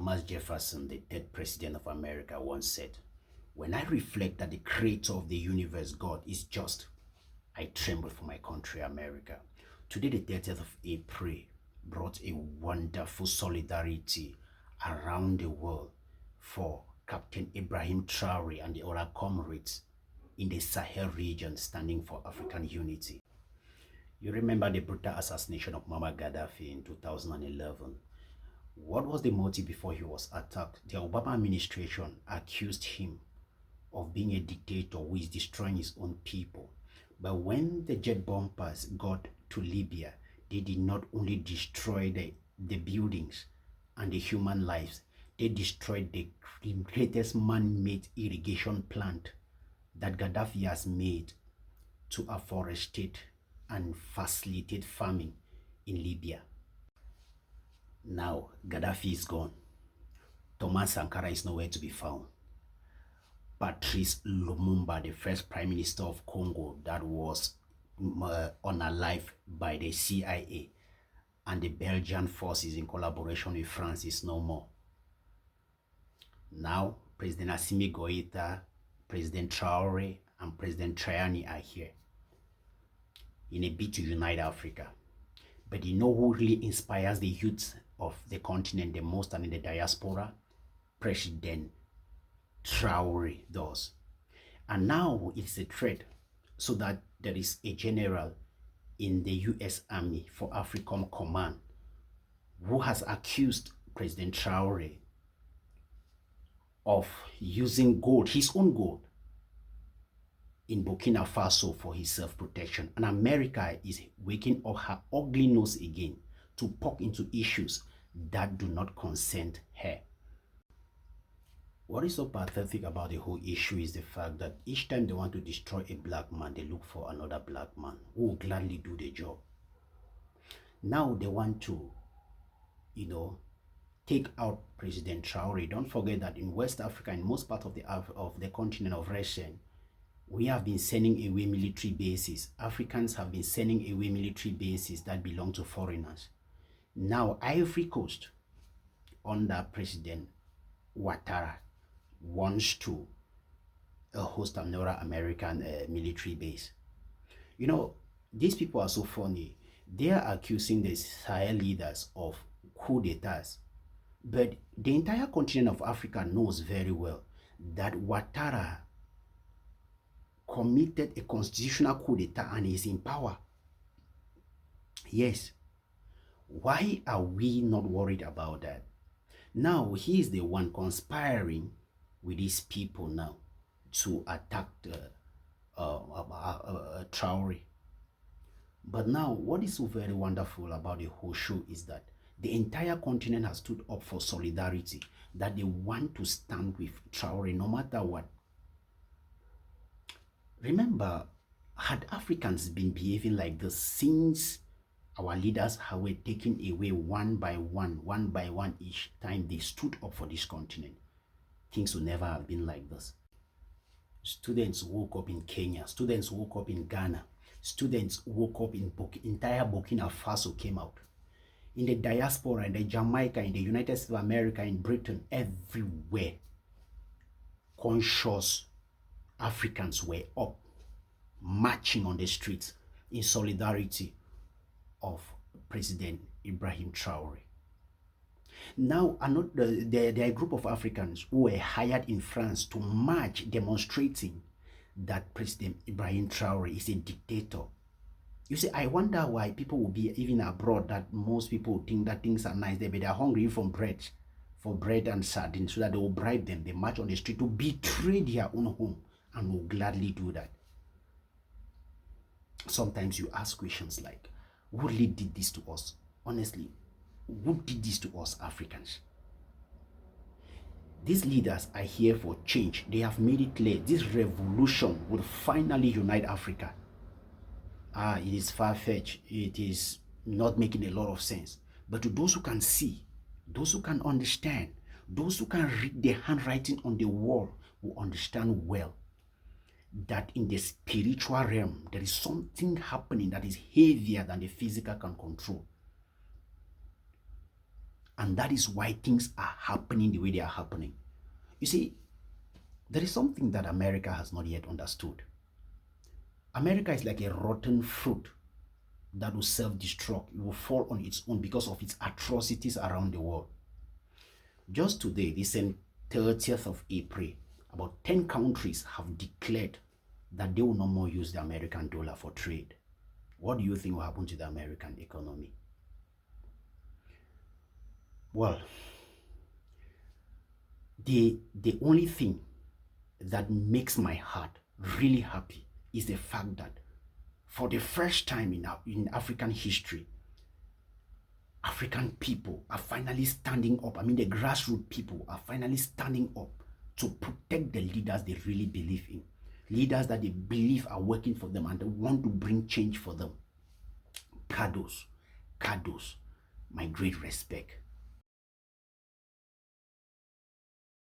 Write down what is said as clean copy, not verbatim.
Thomas Jefferson, the third president of America, once said, "When I reflect that the creator of the universe, God, is just, I tremble for my country, America." Today, the 30th of April, brought a wonderful solidarity around the world for Captain Ibrahim Traore and the other comrades in the Sahel region standing for African unity. You remember the brutal assassination of Muammar Gaddafi in 2011. What was the motive before he was attacked? The Obama administration accused him of being a dictator who is destroying his own people. But when the jet bombers got to Libya, they did not only destroy the buildings and the human lives, they destroyed the greatest man-made irrigation plant that Gaddafi has made to afforestate and facilitate farming in Libya. Now, Gaddafi is gone. Thomas Sankara is nowhere to be found. Patrice Lumumba, the first prime minister of Congo that was unalived by the CIA and the Belgian forces in collaboration with France, is no more. Now, President Assimi Goïta, President Traoré, and President Triani are here in a bid to unite Africa. But you know who really inspires the youth of the continent the most and in the diaspora? President Traoré does. And now it's a threat, so that there is a general in the US Army for AFRICOM Command who has accused President Traoré of using gold, his own gold, in Burkina Faso for his self-protection. And America is waking up her ugly nose again to poke into issues that do not concern her. What is so pathetic about the whole issue is the fact that each time they want to destroy a black man, they look for another black man who will gladly do the job. Now they want to, take out President Traoré. Don't forget that in West Africa, in most parts of the continent of Russia, we have been sending away military bases. Africans have been sending away military bases that belong to foreigners. Now, Ivory Coast, under President Ouattara, wants to host another American military base. These people are so funny. They are accusing the Sahel leaders of coup d'etats. But the entire continent of Africa knows very well that Ouattara committed a constitutional coup d'etat and is in power. Yes. Why are we not worried about that? Now, he is the one conspiring with these people now to attack Traoré. But now, what is so very wonderful about the whole show is that the entire continent has stood up for solidarity, that they want to stand with Traoré no matter what. Remember, had Africans been behaving like this since our leaders were taken away one by one each time they stood up for this continent, things would never have been like this. Students woke up in Kenya, students woke up in Ghana, students woke up in entire Burkina Faso came out. In the diaspora, in the Jamaica, in the United States of America, in Britain, everywhere, conscious Africans were up, marching on the streets in solidarity of President Ibrahim Traoré. Now, there are a group of Africans who were hired in France to march, demonstrating that President Ibrahim Traoré is a dictator. You see, I wonder why people will be, even abroad, that most people think that things are nice there, but they are hungry for bread and sardines, so that they will bribe them. They march on the street to betray their own home, and will gladly do that. Sometimes you ask questions like, who really did this to us? Honestly, who did this to us Africans? These leaders are here for change. They have made it clear this revolution will finally unite Africa. It is far-fetched. It is not making a lot of sense. But to those who can see, those who can understand, those who can read the handwriting on the wall will understand well that in the spiritual realm, there is something happening that is heavier than the physical can control. And And that is why things are happening the way they are happening. You see, there is something that America has not yet understood. America is like a rotten fruit that will self-destruct. It will fall on its own because of its atrocities around the world. Just today, this 30th of April, about 10 countries have declared that they will no more use the American dollar for trade. What do you think will happen to the American economy? Well, the only thing that makes my heart really happy is the fact that for the first time in African history, African people are finally standing up. I mean, the grassroots people are finally standing up to protect the leaders they really believe in. Leaders that they believe are working for them and they want to bring change for them. Kados, my great respect.